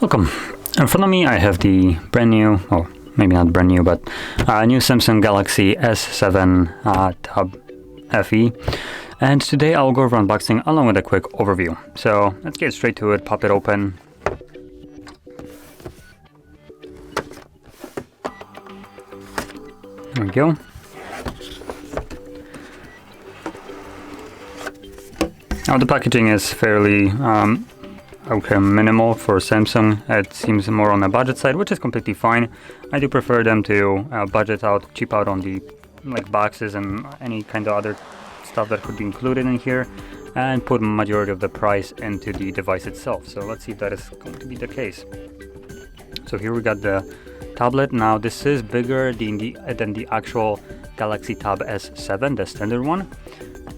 Welcome. In front of me I have the brand new, well, maybe not brand new, but new Samsung Galaxy S7 Tab FE. And today I'll go over unboxing along with a quick overview. So let's get straight to it, pop it open. There we go. Now the packaging is fairly minimal for Samsung. It seems more on the budget side, which is completely fine. I do prefer them to cheap out on the boxes and any kind of other stuff that could be included in here, and put majority of the price into the device itself. So let's see if that is going to be the case. So here we got the tablet. Now this is bigger than the actual Galaxy Tab S7, the standard one.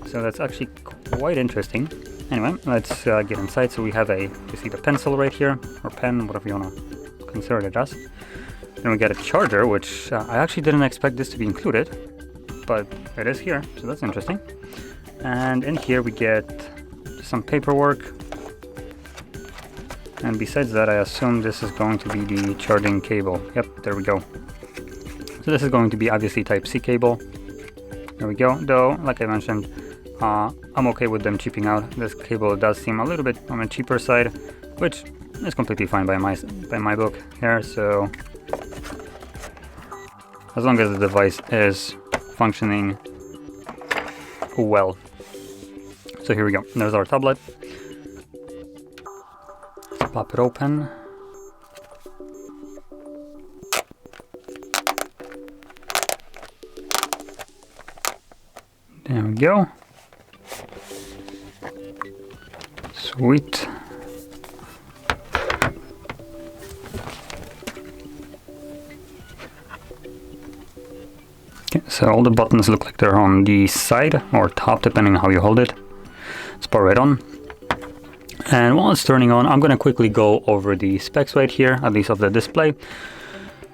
So that's actually quite interesting. Anyway, let's get inside. So we have you see the pencil right here, or pen, whatever you want to consider it as. Then we get a charger, which I actually didn't expect this to be included, but it is here, so that's interesting. And in here we get some paperwork. And besides that, I assume this is going to be the charging cable. Yep, there we go. So this is going to be obviously Type-C cable. There we go. Though, like I mentioned, I'm okay with them cheaping out. This cable does seem a little bit on the cheaper side, which is completely fine by my book here. So as long as the device is functioning well. So here we go. There's our tablet. Let's pop it open. There we go. Sweet. Okay, so all the buttons look like they're on the side or top, depending on how you hold it. Let's power it on. And while it's turning on, I'm going to quickly go over the specs right here, at least of the display.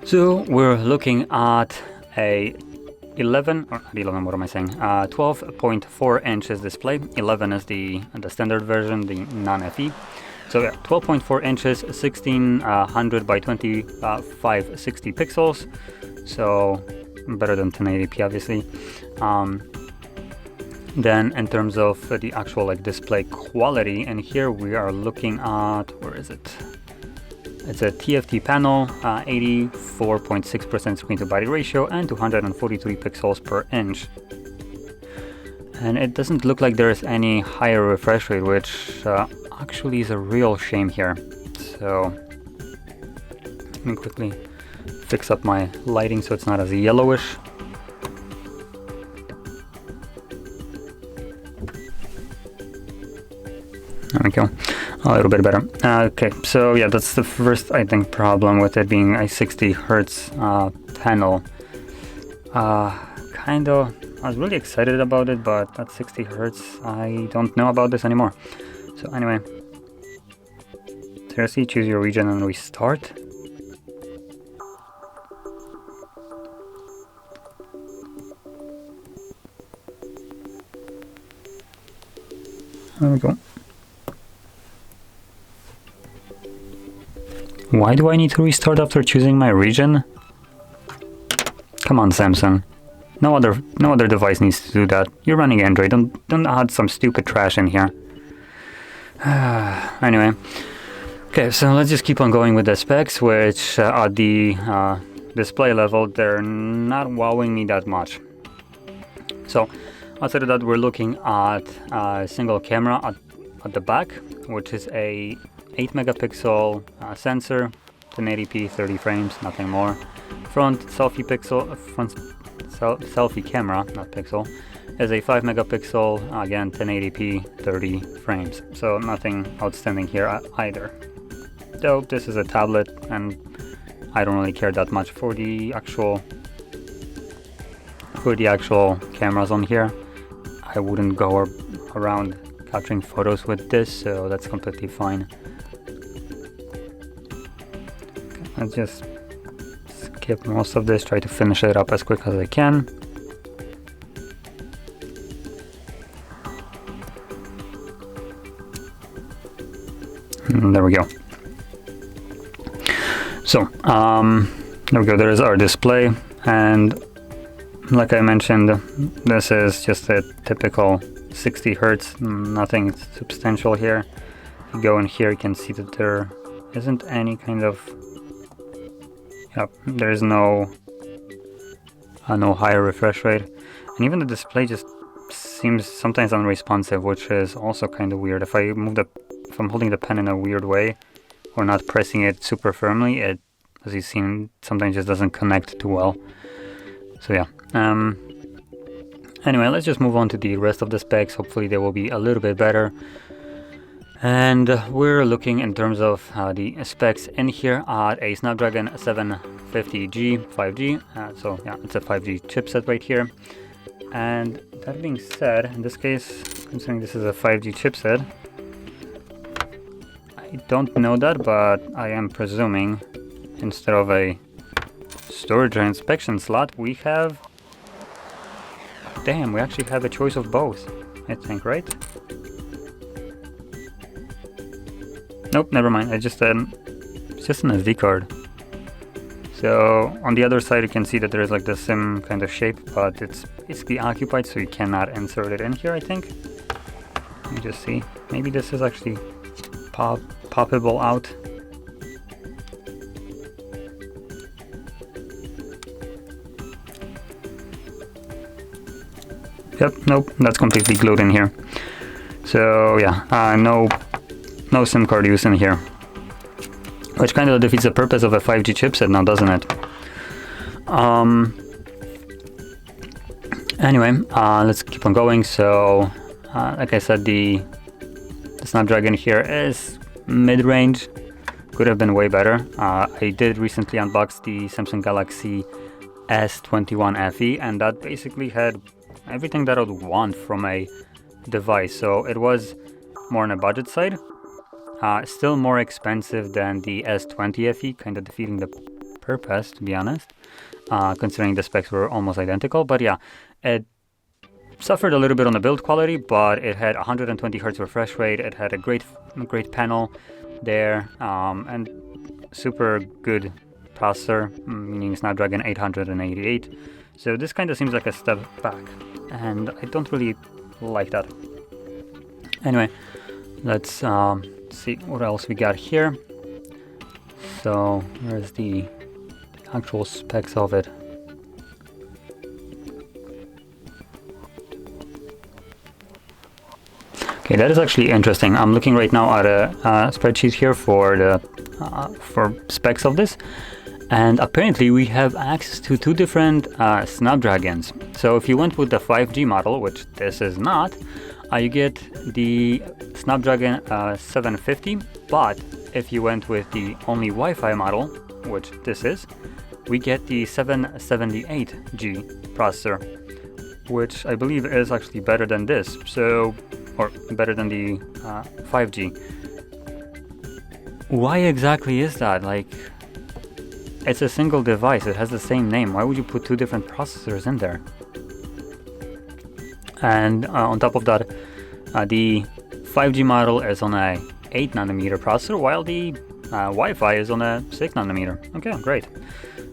So we're looking at a 12.4 inches display. 11 is the standard version, the non-FE. So yeah, 12.4 inches, 1600 by 2560 pixels. So better than 1080p, obviously. Then in terms of the actual display quality, and here we are looking at, where is it? It's a TFT panel, 84.6% screen to body ratio, and 243 pixels per inch. And it doesn't look like there's any higher refresh rate, which actually is a real shame here. So let me quickly fix up my lighting so it's not as yellowish. There we go, a little bit better. Okay, so yeah, that's the first, I think, problem with it being a 60 hertz panel. I was really excited about it, but at 60 hertz, I don't know about this anymore. So anyway, seriously, choose your region and restart. There we go. Why do I need to restart after choosing my region? Come on, Samsung. No other device needs to do that. You're running Android. Don't add some stupid trash in here. Anyway. Okay, so let's just keep on going with the specs, which at the display level, they're not wowing me that much. So outside of that, we're looking at a single camera at the back, which is a 8 megapixel sensor, 1080p, 30 frames, nothing more. Front selfie camera, not pixel, is a 5 megapixel, again 1080p, 30 frames. So nothing outstanding here either. Though this is a tablet, and I don't really care that much for the actual cameras on here. I wouldn't go around capturing photos with this, so that's completely fine. Let's just skip most of this, try to finish it up as quick as I can. And there we go. So there we go, there is our display, and like I mentioned, this is just a typical 60 Hertz, nothing substantial here. If you go in here, you can see that there isn't any kind of, there's no higher refresh rate, and even the display just seems sometimes unresponsive, which is also kind of weird. If I'm holding the pen in a weird way or not pressing it super firmly, it, as you've seen, sometimes just doesn't connect too well. So yeah. Anyway, let's just move on to the rest of the specs. Hopefully they will be a little bit better. And we're looking in terms of the specs in here at a Snapdragon 750G 5G. So yeah, it's a 5G chipset right here. And that being said, in this case, considering this is a 5G chipset, I don't know that, but I am presuming instead of a storage or inspection slot, we have... Damn, we actually have a choice of both, I think, right? Nope, never mind. It's just an SD card. So on the other side, you can see that there is like the SIM kind of shape, but it's basically occupied, so you cannot insert it in here, I think. Let me just see. Maybe this is actually poppable out. Yep, nope, that's completely glued in here. So yeah, no SIM card use in here. Which kind of defeats the purpose of a 5G chipset now, doesn't it? Anyway, let's keep on going. So, like I said, the Snapdragon here is mid-range. Could have been way better. I did recently unbox the Samsung Galaxy S21 FE, and that basically had everything that I would want from a device. So it was more on a budget side. Still more expensive than the S20 FE, kind of defeating the purpose, to be honest, considering the specs were almost identical. But yeah, it suffered a little bit on the build quality, but it had 120 Hz refresh rate, it had a great panel there, and super good processor, meaning Snapdragon 888. So this kind of seems like a step back, and I don't really like that. Anyway, let's see what else we got here. So here's the actual specs of it. Okay, that is actually interesting. I'm looking right now at a spreadsheet here for the for specs of this, and apparently we have access to two different Snapdragons. So if you went with the 5G model, which this is not, you get the Snapdragon 750, but if you went with the only Wi-Fi model, which this is, we get the 778G processor, which I believe is actually better than this, so, or better than the 5G. Why exactly is that? Like, it's a single device, it has the same name. Why would you put two different processors in there? And on top of that, the 5G model is on a 8nm processor, while the Wi-Fi is on a 6nm. Okay, great.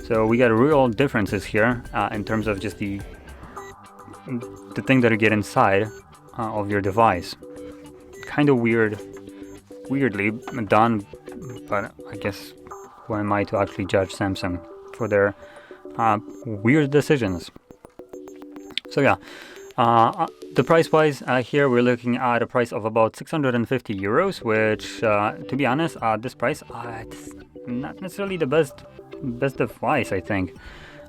So we got real differences here in terms of just the thing that you get inside of your device. Kind of weirdly done, but I guess who am I to actually judge Samsung for their weird decisions? So yeah, the price-wise here we're looking at a price of about 650 euros, which to be honest, at this price, it's not necessarily the best device, I think.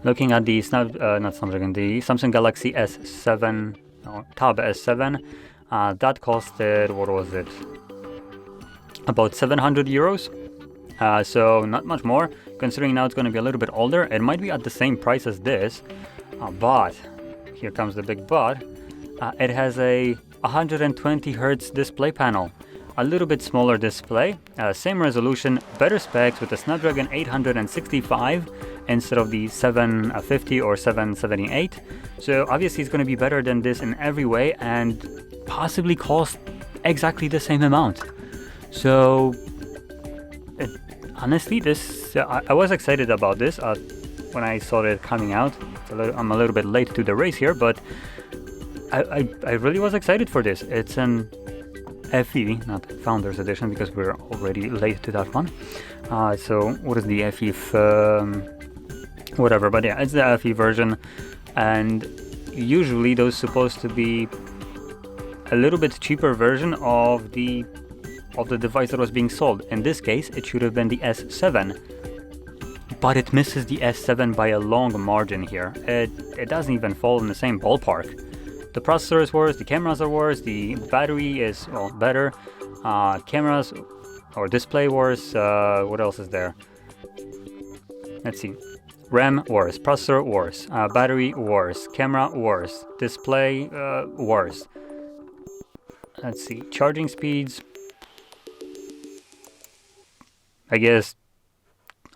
Looking at the the Samsung Galaxy S7, Tab S7, that costed, what was it? About 700 euros. So not much more, considering now it's going to be a little bit older. It might be at the same price as this, but here comes the big but. It has a 120 Hz display panel, a little bit smaller display, same resolution, better specs with the Snapdragon 865 instead of the 750 or 778. So obviously it's going to be better than this in every way and possibly cost exactly the same amount. So honestly, this I was excited about this when I saw it coming out. I'm a little bit late to the race here, but I really was excited for this. It's an FE, not Founders Edition, because we're already late to that one. So what is the FE? Whatever, but yeah, it's the FE version, and usually those supposed to be a little bit cheaper version of the device that was being sold. In this case, it should have been the S7, but it misses the S7 by a long margin here. It doesn't even fall in the same ballpark. The processor is worse, the cameras are worse, the battery is, well, better, cameras or display worse, what else is there? Let's see. RAM worse, processor worse, battery worse, camera worse, display worse. Let's see, charging speeds, I guess,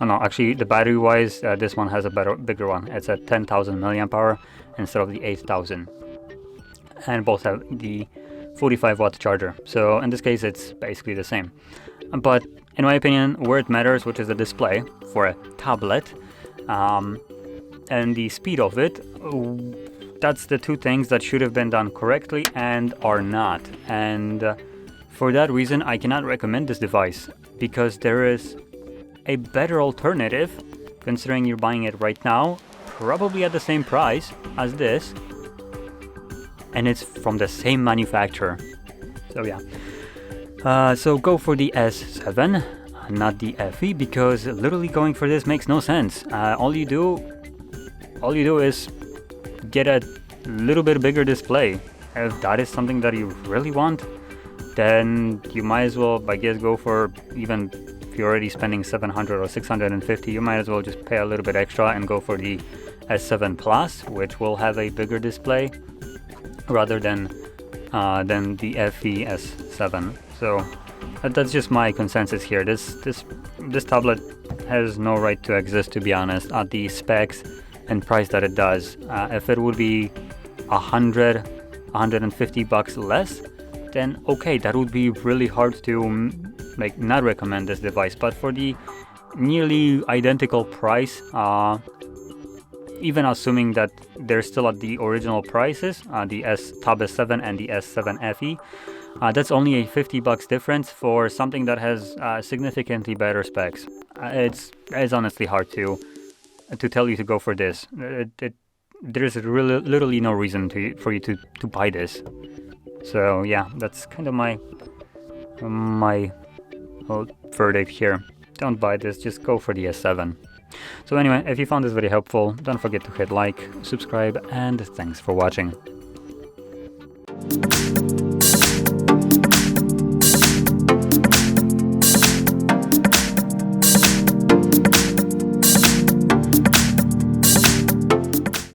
oh no, actually the battery wise, this one has a bigger one. It's at 10,000 milliamp hour instead of the 8,000. And both have the 45 watt charger. So in this case, it's basically the same. But in my opinion, where it matters, which is the display for a tablet, and the speed of it, that's the two things that should have been done correctly and are not. And for that reason, I cannot recommend this device, because there is a better alternative, considering you're buying it right now, probably at the same price as this, and it's from the same manufacturer. So yeah, so go for the S7, not the FE, because literally going for this makes no sense. All you do is get a little bit bigger display. If that is something that you really want, then you might as well, I guess, go for, even if you're already spending 700 or 650, you might as well just pay a little bit extra and go for the S7 Plus, which will have a bigger display, rather than the FE S7. So that's just my consensus here. This tablet has no right to exist, to be honest, at the specs and price that it does. If it would be 150 bucks less, then okay, that would be really hard to not recommend this device. But for the nearly identical price, even assuming that they're still at the original prices, the Tab S7 and the S7 FE, that's only a 50 bucks difference for something that has significantly better specs. It's honestly hard to tell you to go for this. There's really literally no reason for you to buy this. So yeah, that's kind of my verdict here. Don't buy this, just go for the S7. So anyway, if you found this video helpful, don't forget to hit like, subscribe, and thanks for watching.